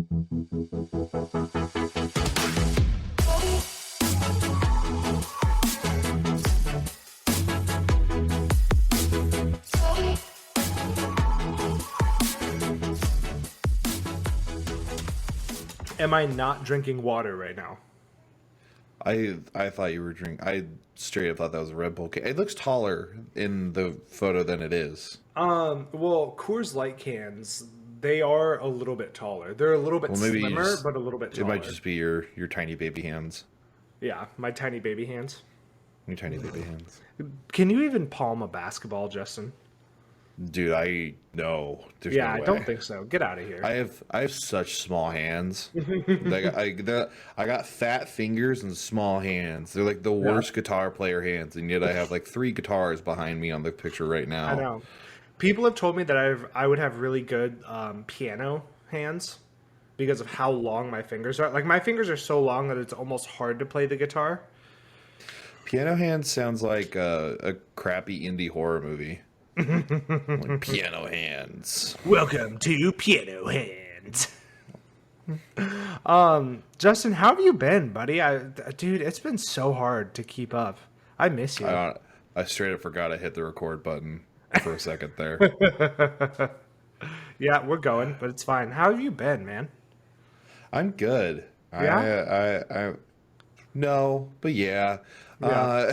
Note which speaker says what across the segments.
Speaker 1: Am I not drinking water right now?
Speaker 2: I thought you were drinking. I straight up thought that was a Red Bull can. It looks taller in the photo than it is.
Speaker 1: Well, Coors Light cans, they are a little bit taller. They're a little bit
Speaker 2: Well, maybe
Speaker 1: slimmer, but a little bit
Speaker 2: it
Speaker 1: taller.
Speaker 2: might just be your tiny baby hands.
Speaker 1: Yeah, my tiny baby hands.
Speaker 2: Your tiny baby hands.
Speaker 1: Can you even palm a basketball, Justin?
Speaker 2: Dude, I no. There's
Speaker 1: Yeah,
Speaker 2: no
Speaker 1: I
Speaker 2: way.
Speaker 1: don't think so. Get out of here.
Speaker 2: I have such small hands. I got fat fingers and small hands. They're like the worst guitar player hands, and yet I have like 3 guitars behind me on the picture right now.
Speaker 1: I know. People have told me that I would have really good piano hands because of how long my fingers are. Like, my fingers are so long that it's almost hard to play the guitar.
Speaker 2: Piano hands sounds like a crappy indie horror movie. Like piano hands.
Speaker 1: Welcome to Piano Hands. Justin, how have you been, buddy? Dude, it's been so hard to keep up. I miss you.
Speaker 2: I straight up forgot I hit the record button for a second there.
Speaker 1: Yeah, we're going, but it's fine. How have you been, man?
Speaker 2: I'm good.
Speaker 1: Yeah?
Speaker 2: I no, but yeah.
Speaker 1: Yeah.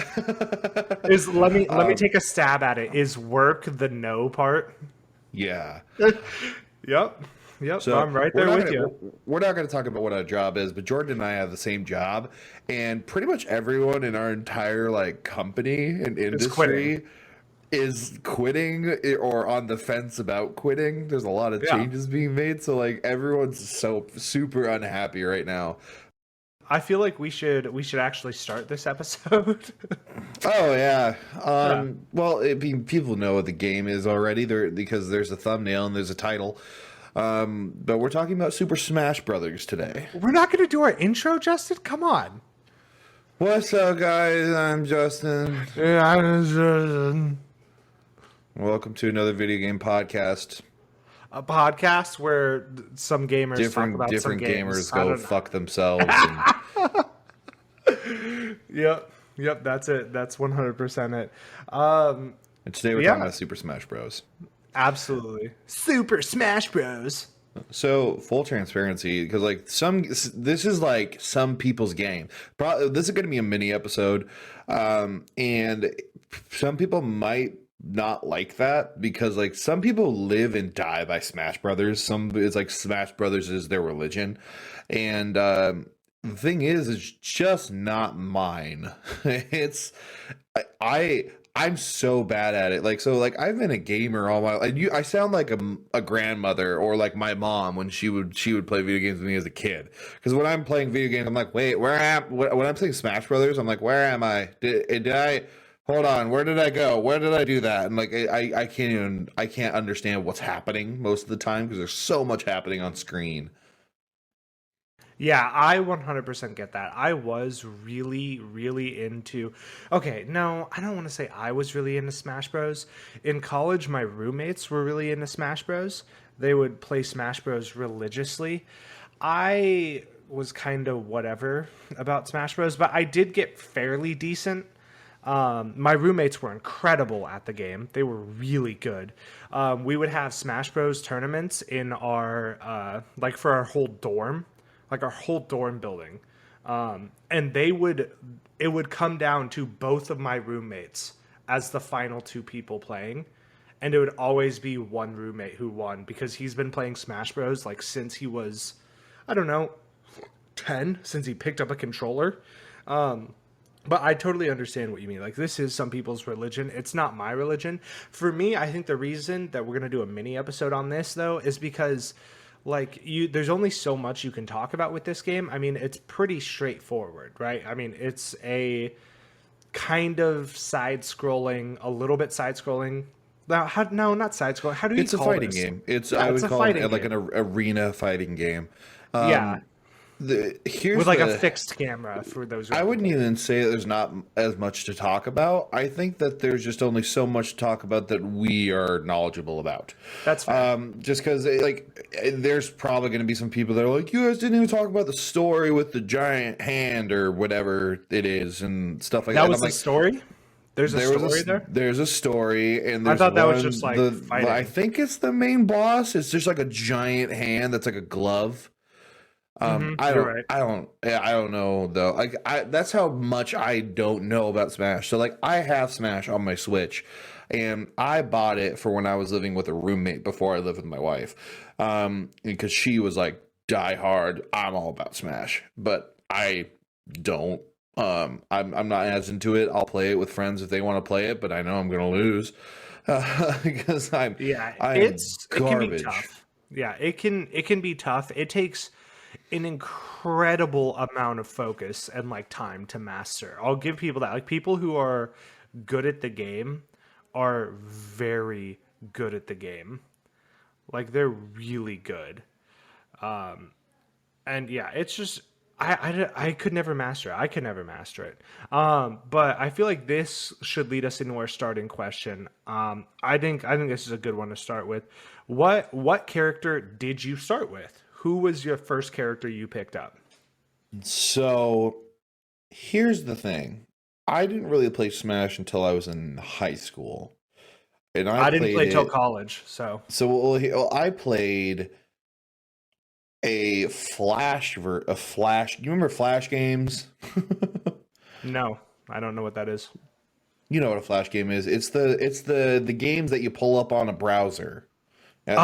Speaker 1: Let me take a stab at it. Is work the no part?
Speaker 2: Yeah.
Speaker 1: Yep.
Speaker 2: So
Speaker 1: I'm right there with you.
Speaker 2: We're not going to talk about what our job is, but Jordan and I have the same job, and pretty much everyone in our entire like company and industry is quitting or on the fence about quitting. There's a lot of changes being made, so like everyone's so super unhappy right now.
Speaker 1: I feel like we should actually start this episode.
Speaker 2: Oh yeah. Well, people know what the game is already there because there's a thumbnail and there's a title. But we're talking about Super Smash Brothers today.
Speaker 1: We're not going to do our intro, Justin? Come on.
Speaker 2: What's up, guys? I'm Justin.
Speaker 1: Yeah, I'm Justin.
Speaker 2: Welcome to another video game podcast.
Speaker 1: A podcast where some gamers talk about
Speaker 2: different
Speaker 1: some games.
Speaker 2: gamers go fuck themselves.
Speaker 1: Yep, that's it. That's 100% it.
Speaker 2: And today we're talking about Super Smash Bros.
Speaker 1: Absolutely. Super Smash Bros.
Speaker 2: So, full transparency, because like this is like some people's game. This is going to be a mini episode, and some people might not like that because like some people live and die by Smash Brothers. It's like Smash Brothers is their religion, and the thing is, it's just not mine. I'm so bad at it. Like I've been a gamer all my life. I sound like a grandmother or like my mom when she would play video games with me as a kid. Because when I'm playing video games, I'm like, wait, when I'm playing Smash Brothers, I'm like, where am I? Did I? Hold on, where did I go? Where did I do that? And like I can't understand what's happening most of the time because there's so much happening on screen.
Speaker 1: Yeah, I 100% get that. I was really, really into... Okay, no, I don't want to say I was really into Smash Bros. In college, my roommates were really into Smash Bros. They would play Smash Bros religiously. I was kind of whatever about Smash Bros, but I did get fairly decent. My roommates were incredible at the game. They were really good. We would have Smash Bros tournaments in our, like for our whole dorm. Like our whole dorm building, and it would come down to both of my roommates as the final 2 people playing, and it would always be one roommate who won because he's been playing Smash Bros like since he was, I don't know, 10, since he picked up a controller. But I totally understand what you mean. Like, this is some people's religion. It's not my religion. For me, I think the reason that we're gonna do a mini episode on this though is because like there's only so much you can talk about with this game. I mean, it's pretty straightforward, right? I mean, it's a kind of side-scrolling, a little bit side-scrolling. No, not side-scrolling. How do you
Speaker 2: It's a
Speaker 1: call
Speaker 2: fighting
Speaker 1: this?
Speaker 2: game. I would call it like an arena fighting game.
Speaker 1: Yeah.
Speaker 2: here's
Speaker 1: with like a
Speaker 2: the
Speaker 1: fixed camera for those who
Speaker 2: I
Speaker 1: haven't
Speaker 2: wouldn't
Speaker 1: played.
Speaker 2: even say there's not as much to talk about. I think that there's just only so much to talk about that we are knowledgeable about.
Speaker 1: That's fair.
Speaker 2: Just because, there's probably going to be some people that are like, you guys didn't even talk about the story with the giant hand or whatever it is and stuff like that.
Speaker 1: That
Speaker 2: And
Speaker 1: was
Speaker 2: I'm
Speaker 1: the
Speaker 2: like,
Speaker 1: story. There's a story there.
Speaker 2: there's a story, and
Speaker 1: I
Speaker 2: there's
Speaker 1: thought that was just
Speaker 2: one
Speaker 1: like
Speaker 2: I
Speaker 1: fighting.
Speaker 2: think it's the main boss. It's just like a giant hand that's like a glove.
Speaker 1: You're right.
Speaker 2: I don't know though. Like that's how much I don't know about Smash. So like I have Smash on my Switch, and I bought it for when I was living with a roommate before I lived with my wife, because she was like die hard. I'm all about Smash, but I don't. I'm not as into it. I'll play it with friends if they want to play it, but I know I'm gonna lose because
Speaker 1: Yeah,
Speaker 2: I'm
Speaker 1: it can be
Speaker 2: garbage.
Speaker 1: tough. Yeah, it can be tough. It takes an incredible amount of focus and like time to master. I'll give people that. Like people who are good at the game are very good at the game. Like they're really good. And yeah, it's just I could never master it. I could never master it. But I feel like this should lead us into our starting question. I think this is a good one to start with. What character did you start with? Who was your first character you picked up?
Speaker 2: So here's the thing. I didn't really play Smash until I was in high school. And I
Speaker 1: I didn't
Speaker 2: played
Speaker 1: play till
Speaker 2: it.
Speaker 1: college, so
Speaker 2: I played a Flash. You remember Flash games?
Speaker 1: no, I don't know what that is.
Speaker 2: You know what a Flash game is. It's the games that you pull up on a browser at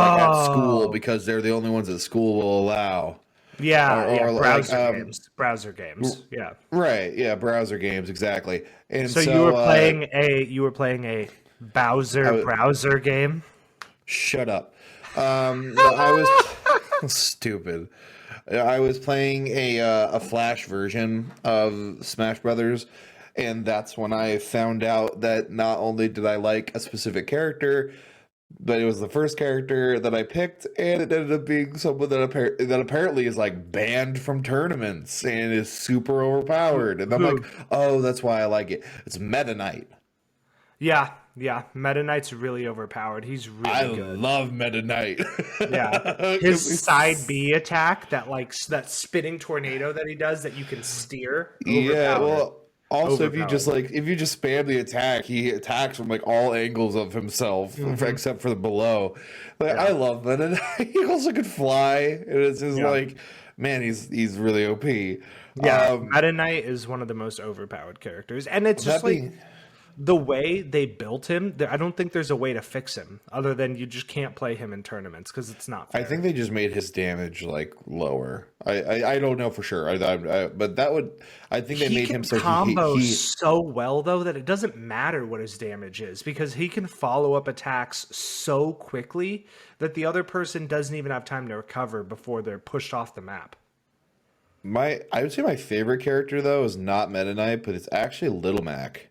Speaker 2: school
Speaker 1: Oh,
Speaker 2: because they're the only ones that school will allow. Or,
Speaker 1: yeah, yeah,
Speaker 2: or like
Speaker 1: browser games, yeah.
Speaker 2: right, yeah, browser games exactly. And
Speaker 1: So you were
Speaker 2: so
Speaker 1: playing a Bowser
Speaker 2: I
Speaker 1: browser game.
Speaker 2: Shut up. I was stupid. I was playing a Flash version of Smash Brothers, and that's when I found out that not only did I like a specific character, but it was the first character that I picked, and it ended up being someone that apparently is like banned from tournaments and is super overpowered. And I'm like,
Speaker 1: Who?
Speaker 2: oh, that's why I like it. It's Meta Knight.
Speaker 1: Yeah, yeah. Meta Knight's really overpowered. He's
Speaker 2: I
Speaker 1: really good.
Speaker 2: love Meta Knight.
Speaker 1: Yeah. His side B attack, that spinning tornado that he does that you can steer,
Speaker 2: Yeah,
Speaker 1: overpowered.
Speaker 2: well, also
Speaker 1: Overpowered.
Speaker 2: if you just spam the attack, he attacks from like all angles of himself
Speaker 1: Hmm.
Speaker 2: except for the below. Like I
Speaker 1: Yeah.
Speaker 2: love that, and he also could fly. And it's just
Speaker 1: Yeah.
Speaker 2: like, man, he's really OP.
Speaker 1: Yeah. Meta Knight is one of the most overpowered characters. And it's just
Speaker 2: That
Speaker 1: like
Speaker 2: being,
Speaker 1: the way they built him, I don't think there's a way to fix him other than you just can't play him in tournaments because it's not
Speaker 2: I think
Speaker 1: fair.
Speaker 2: they just made his damage like lower. I don't know for sure. But that would I think they
Speaker 1: He
Speaker 2: made him
Speaker 1: can
Speaker 2: so
Speaker 1: combo
Speaker 2: he
Speaker 1: so well though that it doesn't matter what his damage is because he can follow up attacks so quickly that the other person doesn't even have time to recover before they're pushed off the map.
Speaker 2: my I would say my favorite character though is not Meta Knight, but it's actually Little Mac.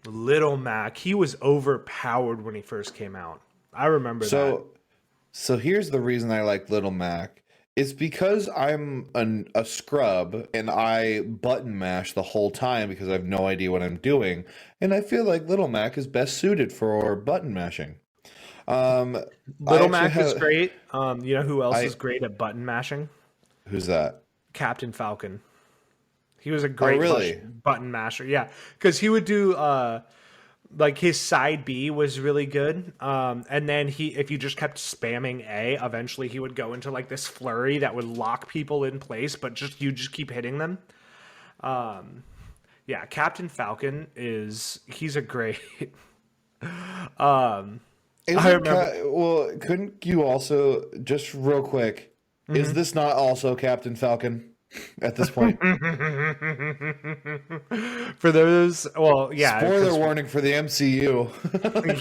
Speaker 1: Little Mac, he was overpowered when he first came out. I remember that.
Speaker 2: So So here's the reason I like Little Mac. It's because a scrub and I button mash the whole time because I have no idea what I'm doing. And I feel like Little Mac is best suited for button mashing. Um, I
Speaker 1: Little
Speaker 2: actually
Speaker 1: Mac is
Speaker 2: have.
Speaker 1: great. You know who else is
Speaker 2: I
Speaker 1: great at button mashing?
Speaker 2: Who's that?
Speaker 1: Captain Falcon. He was a
Speaker 2: Oh,
Speaker 1: great
Speaker 2: really?
Speaker 1: button masher. Yeah, because he would do like his side B was really good. And then if you just kept spamming A, eventually he would go into like this flurry that would lock people in place, but you just keep hitting them. Yeah, Captain Falcon he's a great. um, I remember.
Speaker 2: Well, couldn't you also just real quick? Is
Speaker 1: Mhm.
Speaker 2: this not also Captain Falcon at this point?
Speaker 1: For those, well, yeah,
Speaker 2: Spoiler
Speaker 1: because
Speaker 2: warning for the MCU.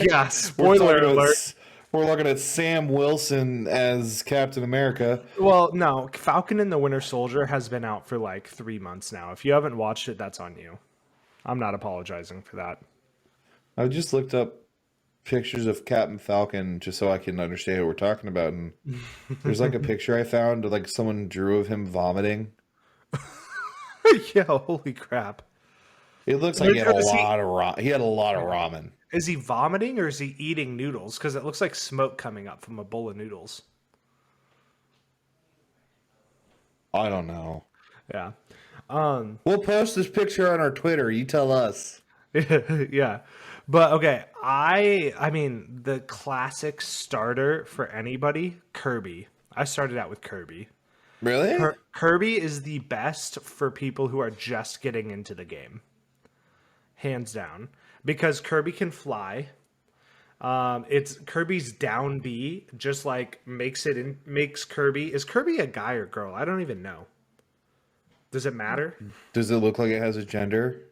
Speaker 1: yeah,
Speaker 2: We're
Speaker 1: spoiler
Speaker 2: talking about
Speaker 1: alert.
Speaker 2: we're looking at Sam Wilson as Captain America.
Speaker 1: Well, no, Falcon and the Winter Soldier has been out for like 3 months now. If you haven't watched it, that's on you. I'm not apologizing for that.
Speaker 2: I just looked up pictures of Captain Falcon just so I can understand what we're talking about. And there's like a picture I found, like someone drew of him vomiting.
Speaker 1: Yeah, holy crap.
Speaker 2: It looks like
Speaker 1: Or
Speaker 2: he had a
Speaker 1: is he
Speaker 2: lot of he had a lot of ramen.
Speaker 1: is he vomiting or is he eating noodles? Because it looks like smoke coming up from a bowl of noodles.
Speaker 2: I don't know.
Speaker 1: Yeah.
Speaker 2: We'll post this picture on our Twitter. You tell us.
Speaker 1: Yeah. But okay, I mean the classic starter for anybody, Kirby. I started out with Kirby.
Speaker 2: Really?
Speaker 1: Kirby is the best for people who are just getting into the game. Hands down. Because Kirby can fly. It's Kirby's down B just like makes Kirby. Is Kirby a guy or girl? I don't even know. Does it matter?
Speaker 2: Does it look like it has a gender?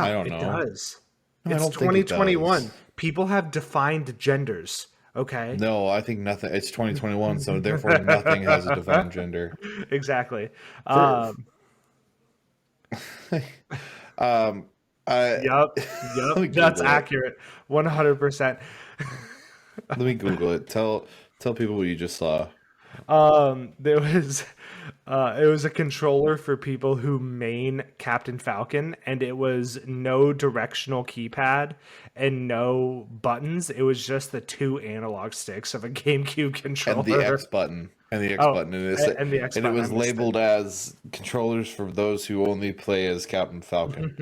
Speaker 2: I
Speaker 1: Yeah,
Speaker 2: don't
Speaker 1: it
Speaker 2: know.
Speaker 1: does.
Speaker 2: No, I
Speaker 1: It's
Speaker 2: don't think it
Speaker 1: 2021.
Speaker 2: does.
Speaker 1: People have defined genders, okay?
Speaker 2: No, I think nothing. It's 2021, so therefore nothing has a defined gender.
Speaker 1: Exactly.
Speaker 2: For, I
Speaker 1: Yep,
Speaker 2: let
Speaker 1: yep,
Speaker 2: me
Speaker 1: that's
Speaker 2: Google it.
Speaker 1: accurate. 100%.
Speaker 2: Let me Google it. Tell people what you just saw.
Speaker 1: There was it was a controller for people who main Captain Falcon, and it was no directional keypad and no buttons. It was just the two analog sticks of a GameCube
Speaker 2: And the
Speaker 1: controller.
Speaker 2: X button. And the X
Speaker 1: Oh,
Speaker 2: button.
Speaker 1: and the X
Speaker 2: And it
Speaker 1: button. I
Speaker 2: was
Speaker 1: missed it.
Speaker 2: labeled as controllers for those who only play as Captain Falcon.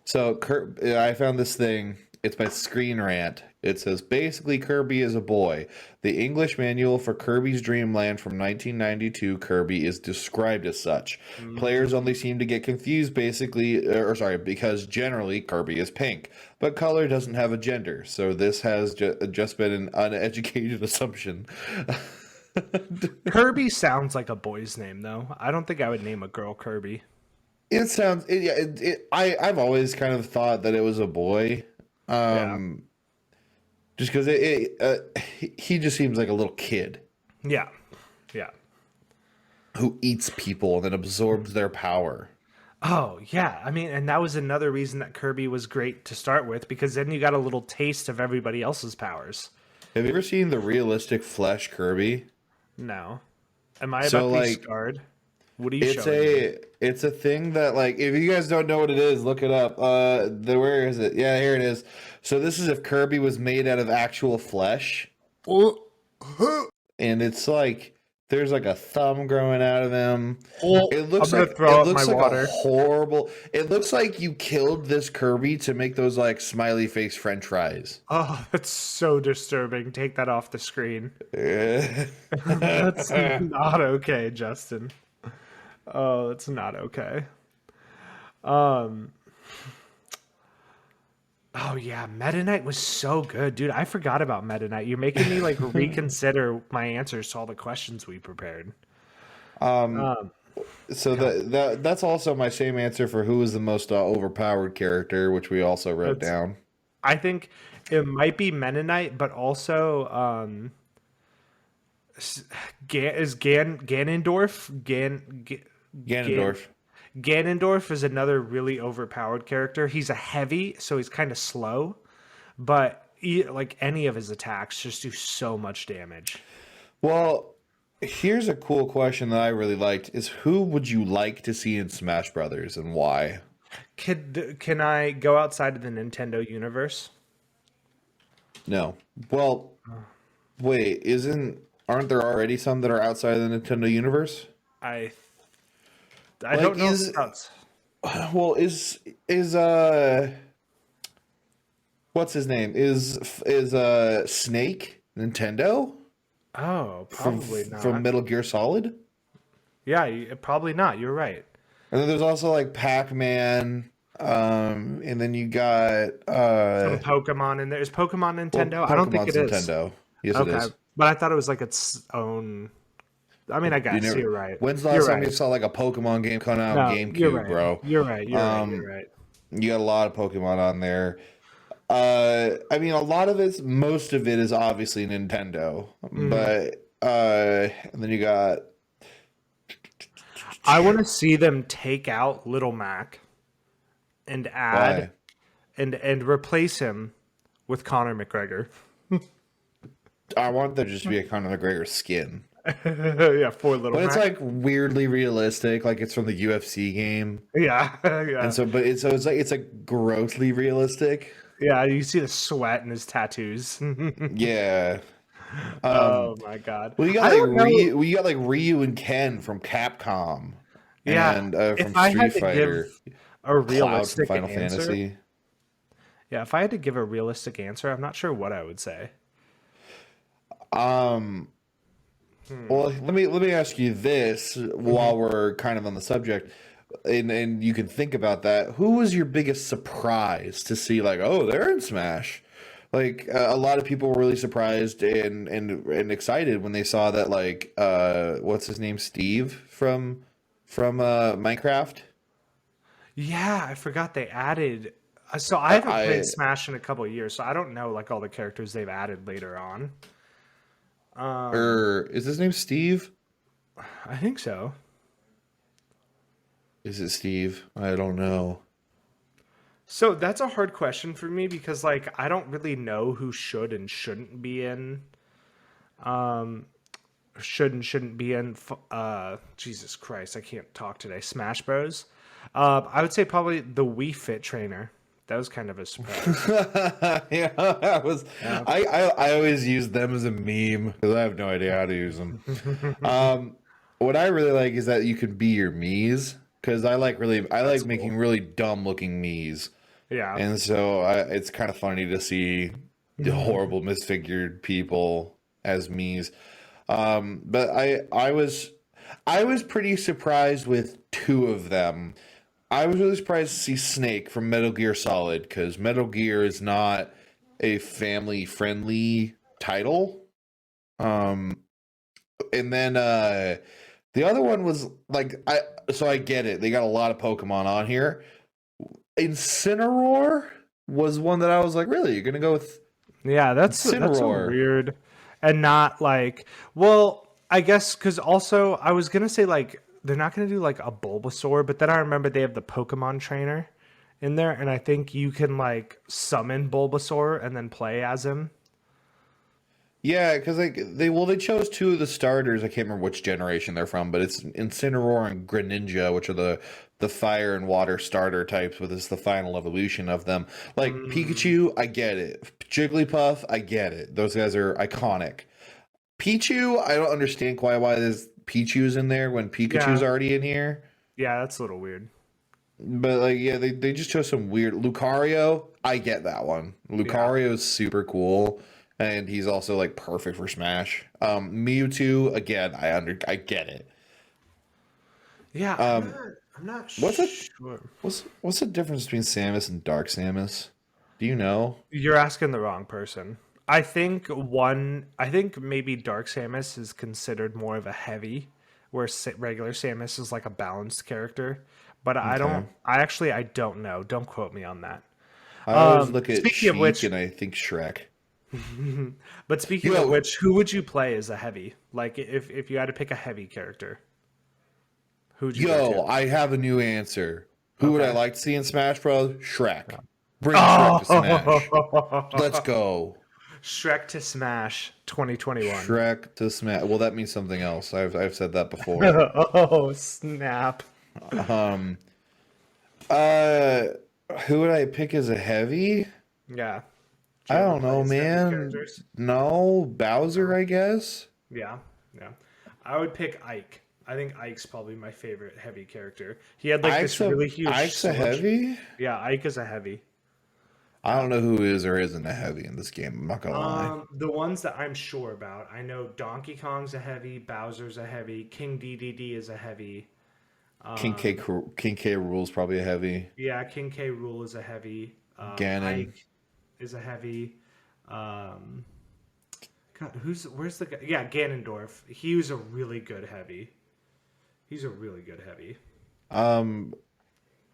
Speaker 2: So I found this thing. It's by Screen Rant. It says basically Kirby is a boy. The English manual for Kirby's Dream Land from 1992 Kirby is described as such. Players only seem to get confused because generally Kirby is pink, but color doesn't have a gender. So this has just been an uneducated assumption.
Speaker 1: Kirby sounds like a boy's name, though. I don't think I would name a girl Kirby.
Speaker 2: It sounds. I've always kind of thought that it was a boy.
Speaker 1: Yeah.
Speaker 2: Just because he just seems like a little kid
Speaker 1: Yeah. Yeah.
Speaker 2: who eats people and then absorbs their power.
Speaker 1: Oh, yeah. I mean, and that was another reason that Kirby was great to start with, because then you got a little taste of everybody else's powers.
Speaker 2: Have you ever seen the realistic flesh Kirby?
Speaker 1: No. Am I
Speaker 2: So
Speaker 1: about to be
Speaker 2: like
Speaker 1: scarred? What are you showing me?
Speaker 2: it's a thing that like if you guys don't know what it is, look it up. Where is it? Yeah, here it is. So this is if Kirby was made out of actual flesh, and it's like there's like a thumb growing out of him.
Speaker 1: Oh,
Speaker 2: It
Speaker 1: I'm
Speaker 2: looks
Speaker 1: gonna
Speaker 2: like
Speaker 1: throw up my
Speaker 2: a
Speaker 1: water.
Speaker 2: horrible. It looks like you killed this Kirby to make those like smiley face French fries.
Speaker 1: Oh, that's so disturbing. Take that off the screen.
Speaker 2: Eh.
Speaker 1: That's not okay, Justin. Oh, it's not okay. Um, oh yeah, Meta Knight was so good, dude. I forgot about Meta Knight. You're making me like reconsider my answers to all the questions we prepared. Um,
Speaker 2: So that's also my same answer for who is the most overpowered character, which we also wrote
Speaker 1: that's,
Speaker 2: down.
Speaker 1: I think it might be Mennonite, but also Ganondorf.
Speaker 2: Ganondorf.
Speaker 1: Ganondorf is another really overpowered character. He's a heavy, so he's kind of slow, but like any of his attacks just do so much damage.
Speaker 2: Well, here's a cool question that I really liked: is who would you like to see in Smash Brothers and why?
Speaker 1: Can I go outside of the Nintendo universe?
Speaker 2: No. Well, wait, aren't there already some that are outside of the Nintendo universe?
Speaker 1: I I
Speaker 2: Like
Speaker 1: don't know if
Speaker 2: is
Speaker 1: that's
Speaker 2: well is what's his name? Is Snake Nintendo
Speaker 1: oh,
Speaker 2: from
Speaker 1: probably
Speaker 2: from
Speaker 1: not.
Speaker 2: Metal Gear Solid?
Speaker 1: Yeah, probably not. You're right.
Speaker 2: And then there's also like Pac-Man, and then you got
Speaker 1: Some Pokemon in there. Is Pokemon
Speaker 2: well,
Speaker 1: Nintendo? I don't think it
Speaker 2: Pokemon's
Speaker 1: is.
Speaker 2: Nintendo. Yes, it
Speaker 1: Okay,
Speaker 2: is.
Speaker 1: but I thought it was like its own. I mean, I
Speaker 2: You
Speaker 1: guess
Speaker 2: never.
Speaker 1: you're right.
Speaker 2: When's the
Speaker 1: You're
Speaker 2: last time you
Speaker 1: right.
Speaker 2: saw like a Pokemon game come out on
Speaker 1: No, you're
Speaker 2: GameCube,
Speaker 1: right.
Speaker 2: bro?
Speaker 1: You're right. You're right. You're
Speaker 2: Um,
Speaker 1: right.
Speaker 2: you got a lot of Pokemon on there. I mean, most of it is obviously Nintendo,
Speaker 1: Mhm.
Speaker 2: but and then you got
Speaker 1: I want to see them take out Little Mac and add
Speaker 2: why?
Speaker 1: and replace him with Conor McGregor.
Speaker 2: I want there just to be a Conor McGregor skin.
Speaker 1: Yeah, for Little
Speaker 2: But it's
Speaker 1: Mac.
Speaker 2: like weirdly realistic, like it's from the UFC game.
Speaker 1: Yeah,
Speaker 2: And
Speaker 1: yeah,
Speaker 2: so but it's like grossly realistic.
Speaker 1: yeah. You see the sweat in his tattoos.
Speaker 2: Yeah. Um
Speaker 1: Oh my god.
Speaker 2: well
Speaker 1: I don't know.
Speaker 2: You got like Ryu and Ken from Capcom
Speaker 1: Yeah,
Speaker 2: and
Speaker 1: if
Speaker 2: from
Speaker 1: I
Speaker 2: Street
Speaker 1: had to give
Speaker 2: Fighter,
Speaker 1: a
Speaker 2: Cloud from
Speaker 1: realistic
Speaker 2: Final
Speaker 1: answer,
Speaker 2: Fantasy.
Speaker 1: yeah, if I had to give a realistic answer, I'm not sure what I would say.
Speaker 2: Um
Speaker 1: Hmm.
Speaker 2: well, let me ask you this
Speaker 1: Hmm.
Speaker 2: while we're kind of on the subject, and you can think about that. Who was your biggest surprise to see? Like, oh, they're in Smash. Like a lot of people were really surprised and excited when they saw that. Like, what's his name, Steve from Minecraft.
Speaker 1: Yeah, I forgot they added. So I haven't played
Speaker 2: I
Speaker 1: Smash in a couple of years, so I don't know like all the characters they've added later on. Um,
Speaker 2: or is his name Steve?
Speaker 1: I think so.
Speaker 2: Is it Steve? I don't know.
Speaker 1: So that's a hard question for me because like I don't really know who should and shouldn't be in should and shouldn't be in Jesus Christ, I can't talk today. Smash Bros. I would say probably the Wii Fit trainer. That was kind of a surprise.
Speaker 2: Yeah, I was.
Speaker 1: Yeah.
Speaker 2: I always use them as a meme because I have no idea how to use them. Um, what I really like is that you can be your Mii's because I
Speaker 1: That's
Speaker 2: like
Speaker 1: cool.
Speaker 2: making really dumb looking Mii's,
Speaker 1: Yeah.
Speaker 2: and so it's kind of funny to see the horrible misfigured people as Mii's. But I was pretty surprised with two of them. I was really surprised to see Snake from Metal Gear Solid because Metal Gear is not a family friendly title. Um, and then the other one was like I get it. They got a lot of Pokemon on here. Incineroar was one that I was like, really, you're gonna go with
Speaker 1: Yeah, that's a
Speaker 2: Incineroar?
Speaker 1: weird and not like well, I guess because also I was gonna say like they're not gonna do like a Bulbasaur, but then I remember they have the Pokemon trainer in there, and I think you can like summon Bulbasaur and then play as him.
Speaker 2: Yeah, because like they chose two of the starters. I can't remember which generation they're from, but it's Incineroar and Greninja, which are the fire and water starter types, but it's the final evolution of them. Like
Speaker 1: Mm,
Speaker 2: Pikachu, I get it. Jigglypuff, I get it. Those guys are iconic. Pichu, I don't understand quite why there's Pichu's in there when Pikachu's
Speaker 1: yeah,
Speaker 2: already in here.
Speaker 1: yeah, that's a little weird.
Speaker 2: But like, yeah, they just chose some weird Lucario. I get that one.
Speaker 1: Yeah,
Speaker 2: Lucario is super cool, and he's also like perfect for Smash. Mewtwo again. I get it.
Speaker 1: yeah,
Speaker 2: Um,
Speaker 1: I'm not
Speaker 2: what's a
Speaker 1: sure.
Speaker 2: what's the difference between Samus and Dark Samus? Do you know?
Speaker 1: You're asking the wrong person. I think maybe Dark Samus is considered more of a heavy, where regular Samus is like a balanced character. But
Speaker 2: Okay.
Speaker 1: I don't know. Don't quote me on that.
Speaker 2: I always look at
Speaker 1: Speaking of
Speaker 2: Sheik
Speaker 1: which,
Speaker 2: and I think Shrek.
Speaker 1: but speaking of
Speaker 2: Yo,
Speaker 1: which, who would you play as a heavy? Like if you had to pick a heavy character, who'd you go to?
Speaker 2: I have a new answer. Who would I
Speaker 1: Okay.
Speaker 2: like to see in Smash Bros? Shrek. Bring Shrek to Smash. Let's
Speaker 1: Oh,
Speaker 2: go.
Speaker 1: Shrek to Smash 2021.
Speaker 2: Shrek to Smash. Well, that means something else. I've said that before.
Speaker 1: Oh, snap.
Speaker 2: Um. Uh. Who would I pick as a heavy?
Speaker 1: Yeah. Do
Speaker 2: I
Speaker 1: you ever
Speaker 2: don't
Speaker 1: play
Speaker 2: know,
Speaker 1: as heavy
Speaker 2: man.
Speaker 1: characters?
Speaker 2: No, Bowser,
Speaker 1: No.
Speaker 2: I guess.
Speaker 1: Yeah. Yeah. I would pick Ike. I think Ike's probably my favorite heavy character. He had like this really huge
Speaker 2: Ike's a
Speaker 1: sword.
Speaker 2: heavy.
Speaker 1: Yeah, Ike is a heavy.
Speaker 2: I
Speaker 1: Yeah.
Speaker 2: don't know who is or isn't a heavy in this game. I'm not gonna lie.
Speaker 1: The ones that I'm sure about, I know Donkey Kong's a heavy, Bowser's a heavy, King DDD is a heavy. Um,
Speaker 2: King K. Rule's probably a heavy.
Speaker 1: yeah, King K. Rule is a heavy.
Speaker 2: Ganon.
Speaker 1: Ike is a heavy. Um, God, where's the guy? Yeah, Ganondorf. He was a really good heavy. He's a really good heavy.
Speaker 2: Um,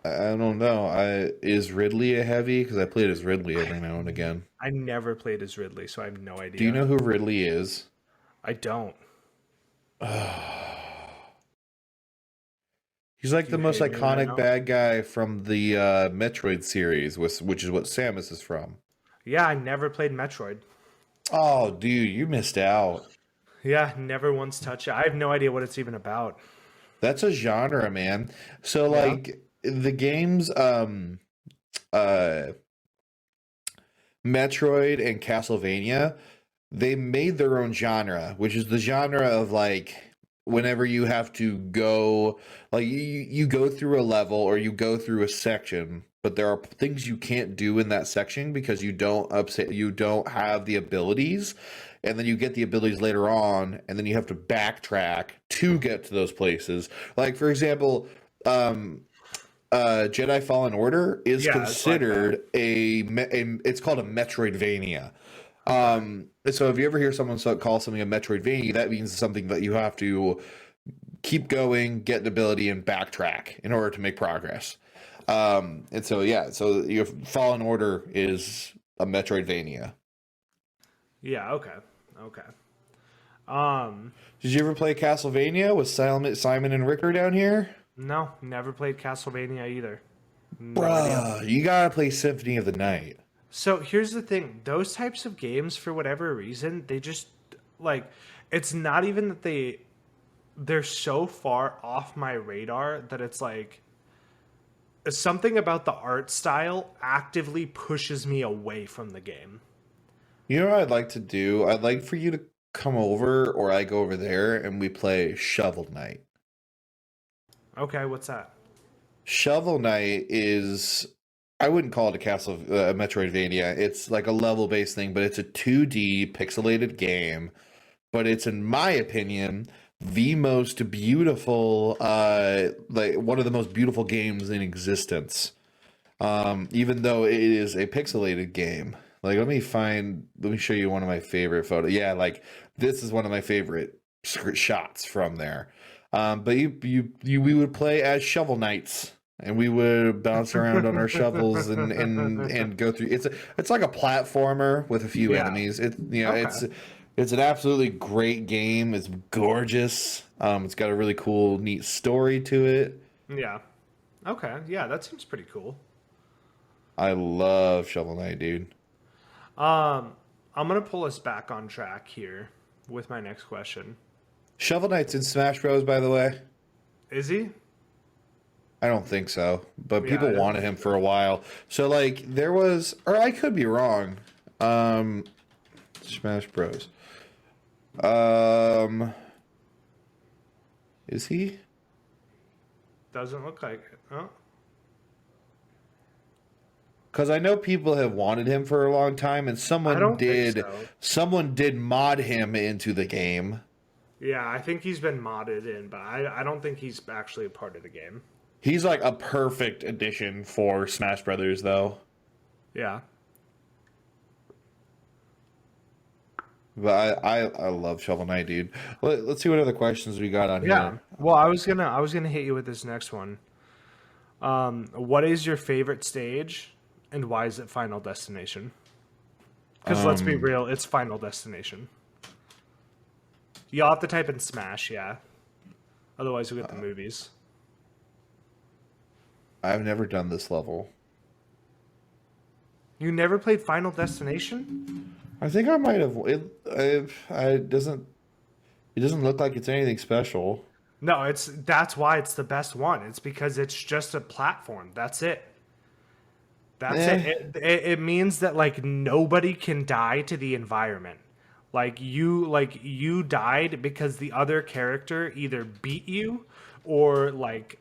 Speaker 2: I don't know. I is Ridley a heavy? Because I played as Ridley every now and again.
Speaker 1: I never played as Ridley, so I have no
Speaker 2: Do you
Speaker 1: idea.
Speaker 2: know who Ridley is?
Speaker 1: I don't.
Speaker 2: He's like
Speaker 1: Do
Speaker 2: the
Speaker 1: you
Speaker 2: most
Speaker 1: hate me right
Speaker 2: iconic
Speaker 1: now?
Speaker 2: bad guy from the Metroid series, which is what Samus is from.
Speaker 1: Yeah, I never played Metroid.
Speaker 2: Oh, dude, you missed out.
Speaker 1: Yeah, never once touched it. I have no idea what it's even about.
Speaker 2: That's a genre, man. So
Speaker 1: Yeah.
Speaker 2: like the games uh Metroid and Castlevania, they made their own genre, which is the genre of like whenever you have to go like you go through a level or you go through a section, but there are things you can't do in that section because you don't have the abilities, and then you get the abilities later on, and then you have to backtrack to get to those places. Like for example, um Jedi Fallen Order is
Speaker 1: Yeah, it's like that.
Speaker 2: considered it's called a Metroidvania.
Speaker 1: Okay.
Speaker 2: So if you ever hear someone call something a Metroidvania, that means something that you have to keep going, get an ability, and backtrack in order to make progress. And so yeah, so your Fallen Order is a Metroidvania.
Speaker 1: Yeah, okay. Okay. Um,
Speaker 2: Did you ever play Castlevania with Simon and Ricker down here?
Speaker 1: no, never played Castlevania either. No idea.
Speaker 2: Bruh, you gotta play Symphony of the Night.
Speaker 1: So here's the thing, those types of games, for whatever reason, they just like it's not even that they're so far off my radar that it's like something about the art style actively pushes me away from the game.
Speaker 2: You know what I'd like to do? I'd like for you to come over, or I go over there and we play Shovel Knight.
Speaker 1: Okay, what's that?
Speaker 2: Shovel Knight is, I wouldn't call it a Metroidvania. It's like a level based thing, but it's a 2D pixelated game. But it's, in my opinion, the most beautiful, like one of the most beautiful games in existence. Even though it is a pixelated game. Like, let me show you one of my favorite photos. Yeah, like this is one of my favorite shots from there. But we would play as Shovel Knights, and we would bounce around on our shovels and go through. It's like a platformer with a few
Speaker 1: Yeah.
Speaker 2: enemies.
Speaker 1: Okay.
Speaker 2: It's an absolutely great game. It's gorgeous. It's got a really cool, neat story to it.
Speaker 1: Yeah. Okay. Yeah, that seems pretty cool.
Speaker 2: I love Shovel Knight, dude.
Speaker 1: Um, I'm gonna pull us back on track here with my next question.
Speaker 2: Shovel Knight's in Smash Bros, by the way.
Speaker 1: Is he?
Speaker 2: I don't think so, but
Speaker 1: Yeah, I
Speaker 2: people
Speaker 1: didn't
Speaker 2: wanted
Speaker 1: think
Speaker 2: him for
Speaker 1: so.
Speaker 2: a while. So like there was, or I could be wrong. Um, Smash Bros. Um, is he?
Speaker 1: Doesn't look like it. Oh,
Speaker 2: Because I know people have wanted him for a long time, and
Speaker 1: I don't think so.
Speaker 2: someone did mod him into the game.
Speaker 1: Yeah, I think he's been modded in, but I don't think he's actually a part of the game.
Speaker 2: He's like a perfect addition for Smash Brothers, though.
Speaker 1: Yeah.
Speaker 2: But I love Shovel Knight, dude. Let's see what other questions we got on
Speaker 1: Yeah.
Speaker 2: here.
Speaker 1: Well, I was gonna hit you with this next one. What is your favorite stage, and why is it Final Destination? Because let's be
Speaker 2: Um,
Speaker 1: real, it's Final Destination. You'll have to type in Smash, yeah. Otherwise, we get the movies.
Speaker 2: I've never done this level.
Speaker 1: You never played Final Destination?
Speaker 2: I think I might have. It doesn't look like it's anything special.
Speaker 1: No, that's why it's the best one. It's because it's just a platform. That's it. That's it.
Speaker 2: Eh.
Speaker 1: It means that like nobody can die to the environment. Like you died because the other character either beat you or like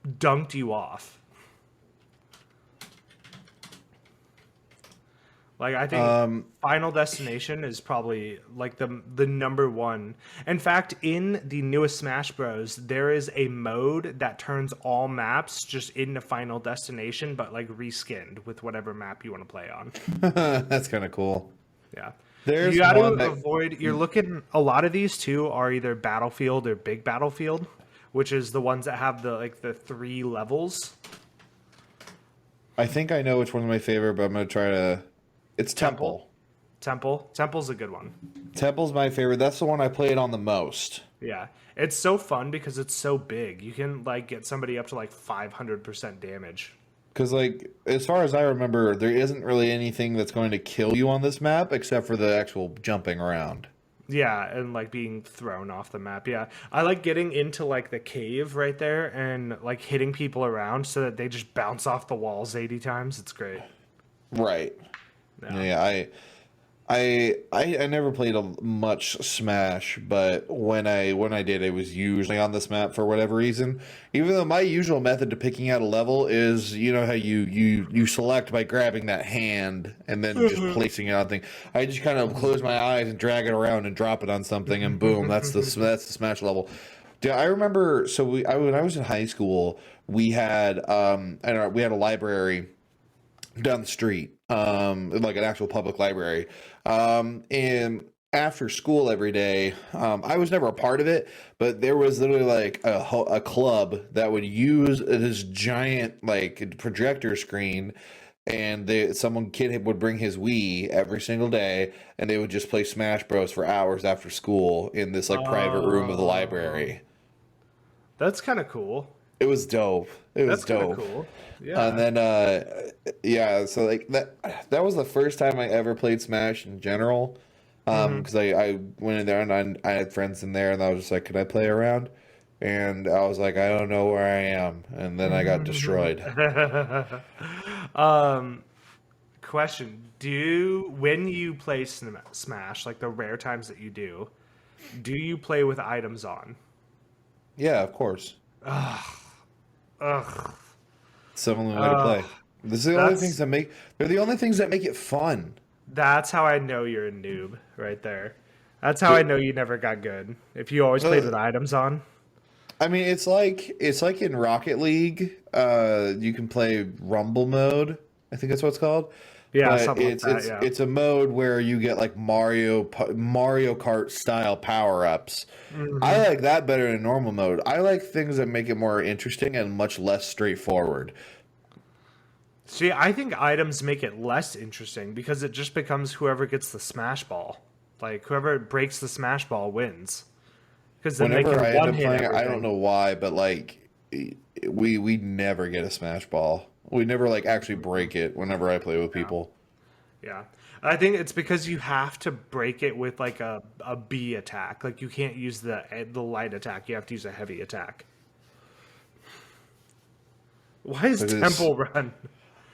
Speaker 1: dunked you off. Like I think
Speaker 2: Um,
Speaker 1: Final Destination is probably like the number one. In fact, in the newest Smash Bros, there is a mode that turns all maps just into Final Destination, but like reskinned with whatever map you want to play on.
Speaker 2: that's kind of cool.
Speaker 1: Yeah. You
Speaker 2: There's
Speaker 1: got to
Speaker 2: one that
Speaker 1: avoid. You're looking. A lot of these too are either Battlefield or Big Battlefield, which is the ones that have the three levels.
Speaker 2: I think I know which one's my favorite, but I'm gonna try to. It's
Speaker 1: Temple,
Speaker 2: Temple.
Speaker 1: Temple's a good one.
Speaker 2: Temple's my favorite. That's the one I played on the most.
Speaker 1: Yeah, it's so fun because it's so big. You can like get somebody up to like 500% damage.
Speaker 2: Because, like, as far as I remember, there isn't really anything that's going to kill you on this map except for the actual jumping around.
Speaker 1: Yeah, and like being thrown off the map. Yeah. I like getting into like the cave right there and like hitting people around so that they just bounce off the walls 80 times. It's great.
Speaker 2: Right.
Speaker 1: Yeah.
Speaker 2: Yeah, I never played a much Smash, but when I did, it was usually on this map for whatever reason. Even though my usual method to picking out a level is, you know how you select by grabbing that hand and then just placing it on thing. I just kind of close my eyes and drag it around and drop it on something, and boom, that's the Smash level. Yeah, I remember. So when I was in high school, we had I don't know, we had a library down the street, like an actual public library. And after school every day, I was never a part of it, but there was literally like a club that would use this giant like projector screen. And someone kid would bring his Wii every single day, and they would just play Smash Bros for hours after school in this like private room of the
Speaker 1: Oh,
Speaker 2: library.
Speaker 1: that's kind of cool.
Speaker 2: It was dope. It was
Speaker 1: That's kind of
Speaker 2: dope.
Speaker 1: cool.
Speaker 2: And
Speaker 1: Yeah.
Speaker 2: then yeah, so like that was the first time I ever played Smash in general.
Speaker 1: Hmm.
Speaker 2: Because I went in there and I had friends in there and I was just like, could I play around? And I was like, I don't know where I am. And then I got destroyed.
Speaker 1: um, Question: when you play Smash, like the rare times that you do you play with items on?
Speaker 2: Yeah, of course.
Speaker 1: Ugh,
Speaker 2: It's the only way to
Speaker 1: ugh.
Speaker 2: play. This is the only things
Speaker 1: That's
Speaker 2: that make they're the only things that make it fun.
Speaker 1: that's how I know you're a noob right there. That's how I
Speaker 2: There,
Speaker 1: know you never got good. If you always played
Speaker 2: uh,
Speaker 1: with items on.
Speaker 2: I mean, it's like in Rocket League, you can play Rumble mode. I think that's what it's called.
Speaker 1: Yeah,
Speaker 2: But
Speaker 1: something like
Speaker 2: it's
Speaker 1: that.
Speaker 2: it's
Speaker 1: Yeah.
Speaker 2: it's a mode where you get like Mario Kart style power ups. I
Speaker 1: Hmm.
Speaker 2: like that better than normal mode. I like things that make it more interesting and much less straightforward.
Speaker 1: See, I think items make it less interesting because it just becomes whoever gets the smash ball. Like whoever breaks the smash ball wins. Because then they
Speaker 2: Whenever
Speaker 1: can
Speaker 2: I end
Speaker 1: one
Speaker 2: up
Speaker 1: hit
Speaker 2: playing, I don't
Speaker 1: everything.
Speaker 2: know why, but like we never get a smash ball. We never like actually break it whenever I play with
Speaker 1: Yeah.
Speaker 2: people.
Speaker 1: Yeah. I think it's because you have to break it with like a B attack. Like you can't use the light attack. You have to use a heavy attack. Why is
Speaker 2: But it's
Speaker 1: Temple Run?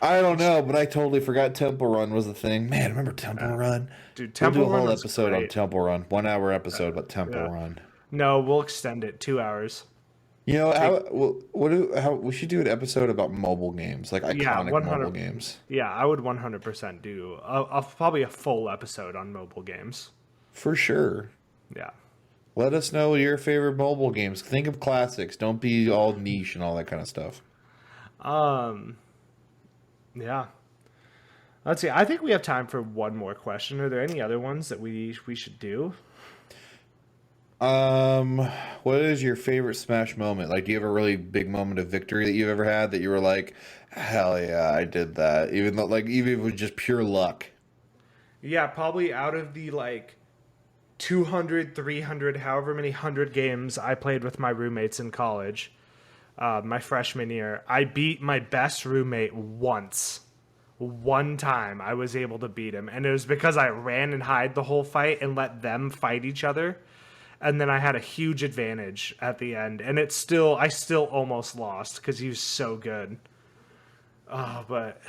Speaker 2: I don't know, but I totally forgot Temple Run was a thing. Man, remember Temple
Speaker 1: Yeah.
Speaker 2: Run?
Speaker 1: Dude,
Speaker 2: We'll do
Speaker 1: Temple
Speaker 2: a
Speaker 1: Run
Speaker 2: whole
Speaker 1: was
Speaker 2: episode on
Speaker 1: great.
Speaker 2: Temple Run, 1 hour episode about Temple
Speaker 1: Yeah.
Speaker 2: Run.
Speaker 1: No, we'll extend it 2 hours.
Speaker 2: You know
Speaker 1: Take
Speaker 2: how we should do an episode about mobile games, like
Speaker 1: Yeah,
Speaker 2: iconic mobile
Speaker 1: 100.
Speaker 2: games,
Speaker 1: Yeah, I would 100% do probably a full episode on mobile games.
Speaker 2: for sure.
Speaker 1: Yeah.
Speaker 2: Let us know your favorite mobile games. Think of classics. Don't be all niche and all that kind of stuff.
Speaker 1: Um, yeah. Let's see. I think we have time for one more question. Are there any other ones that we should do?
Speaker 2: Um, what is your favorite Smash moment? Like, do you have a really big moment of victory that you've ever had that you were like, hell yeah, I did that, even though like even if it was just pure luck?
Speaker 1: Yeah, probably out of the like 200, 300, however many hundred games I played with my roommates in college, my freshman year, I beat my best roommate once. One time I was able to beat him, and it was because I ran and hide the whole fight and let them fight each other. And then I had a huge advantage at the end, and I still almost lost because he was so good. Oh, but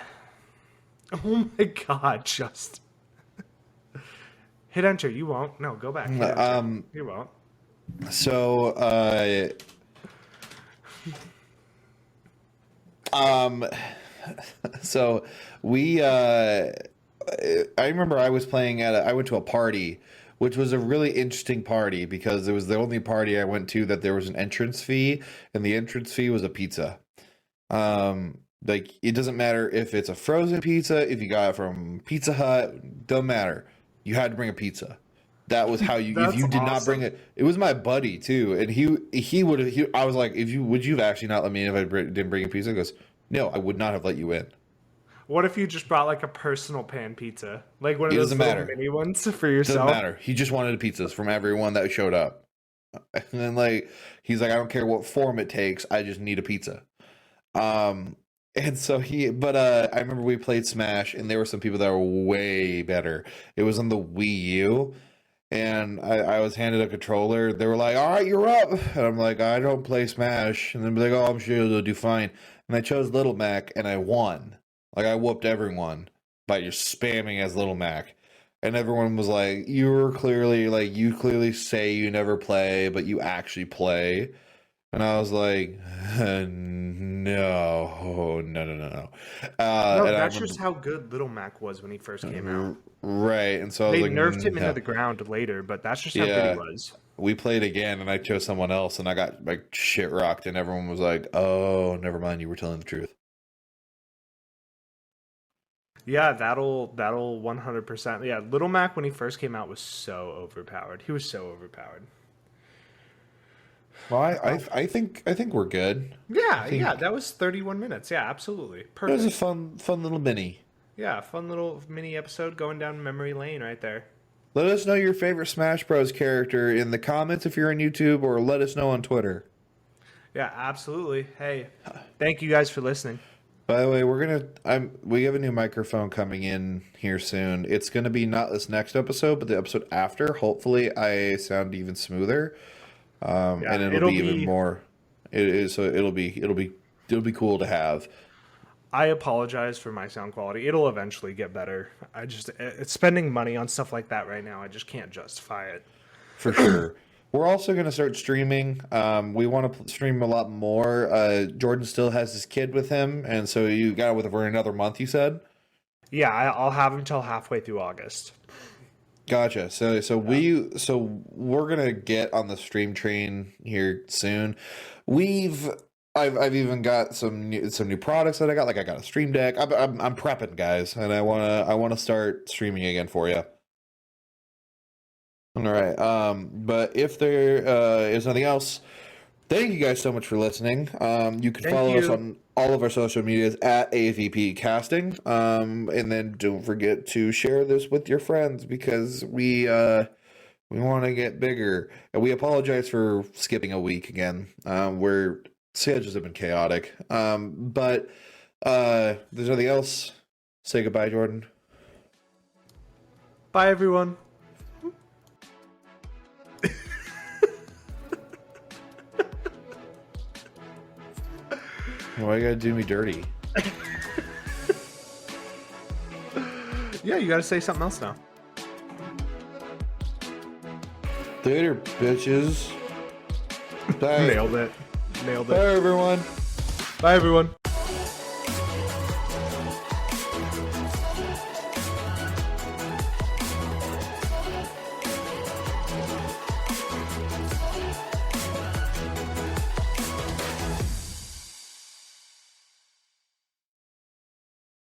Speaker 1: oh my god, just hit enter. You won't. No, go back. Hit enter.
Speaker 2: Um,
Speaker 1: You won't.
Speaker 2: so um, so we I remember I was playing I went to a party, which was a really interesting party because it was the only party I went to that there was an entrance fee, and the entrance fee was a pizza. Like it doesn't matter if it's a frozen pizza, if you got it from Pizza Hut, don't matter. You had to bring a pizza. That was how you. If
Speaker 1: That's
Speaker 2: you did not bring
Speaker 1: awesome.
Speaker 2: it, it was my buddy too, and he would have. I was like, if you would you have actually not let me in if I didn't bring a pizza? He goes, no, I would not have let you in.
Speaker 1: What if you just brought like a personal pan pizza, like one of
Speaker 2: It
Speaker 1: those
Speaker 2: doesn't
Speaker 1: little
Speaker 2: matter.
Speaker 1: mini ones for
Speaker 2: Doesn't
Speaker 1: yourself?
Speaker 2: matter. He just wanted pizzas from everyone that showed up, and then like he's like, I don't care what form it takes. I just need a pizza. Um, And so I remember we played Smash, and there were some people that were way better. It was on the Wii U, and I was handed a controller. They were like, "All right, you're up," and I'm like, "I don't play Smash," and then be like, "Oh, I'm sure you'll do fine." And I chose Little Mac, and I won. Like I whooped everyone by just spamming as Little Mac, and everyone was like, you clearly say you never play, but you actually play." And I was like, no, no, no, no, no.
Speaker 1: No,
Speaker 2: And I
Speaker 1: that's
Speaker 2: remember,
Speaker 1: just how good Little Mac was when he first came out.
Speaker 2: right. And so I was
Speaker 1: They
Speaker 2: like,
Speaker 1: nerfed him into
Speaker 2: no.
Speaker 1: the ground later, but that's just how good he
Speaker 2: Yeah.
Speaker 1: was.
Speaker 2: We played again, and I chose someone else, and I got like shit rocked, and everyone was like, oh, never mind, you were telling the truth.
Speaker 1: Yeah, that'll 100%. Yeah, Little Mac when he first came out was so overpowered. He was so overpowered.
Speaker 2: Well,
Speaker 1: Well,
Speaker 2: I think we're good. I
Speaker 1: yeah,
Speaker 2: think
Speaker 1: that was 31 minutes. Yeah, absolutely.
Speaker 2: it was a
Speaker 1: Perfect.
Speaker 2: fun little mini.
Speaker 1: Yeah, fun little mini episode going down memory lane right there.
Speaker 2: Let us know your favorite Smash Bros. Character in the comments if you're on YouTube, or let us know on Twitter.
Speaker 1: Yeah, absolutely. Hey, thank you guys for listening.
Speaker 2: By the way, we have a new microphone coming in here soon. It's gonna be not this next episode, but the episode after. Hopefully, I sound even smoother,
Speaker 1: Yeah,
Speaker 2: and it'll
Speaker 1: it'll
Speaker 2: be even
Speaker 1: be.
Speaker 2: more. It is so it'll be cool to have
Speaker 1: I apologize for my sound quality. It'll eventually get better. It's spending money on stuff like that right now. I just can't justify it.
Speaker 2: for sure. We're also gonna start streaming. We want to stream a lot more. Jordan still has his kid with him, and so you got it with for another month. You said.
Speaker 1: Yeah, I'll have him till halfway through August.
Speaker 2: Gotcha. So we're gonna get on the stream train here soon. We've I've even got some new products that I got. Like I got a stream deck. I'm prepping, guys, and I wanna start streaming again for you. All right. But if there is nothing else, thank you guys so much for listening. You can
Speaker 1: Thank
Speaker 2: follow us
Speaker 1: you.
Speaker 2: on all of our social medias at AVP Casting. And then don't forget to share this with your friends because we want to get bigger. And we apologize for skipping a week again. Where schedules have been chaotic. But there's nothing else. Say goodbye, Jordan.
Speaker 1: Bye, everyone.
Speaker 2: Why you gotta do me dirty?
Speaker 1: Yeah, you got to say something else now.
Speaker 2: Later, bitches. Bye.
Speaker 1: Nailed it. Nailed
Speaker 2: Bye,
Speaker 1: it.
Speaker 2: everyone.
Speaker 1: Bye, everyone.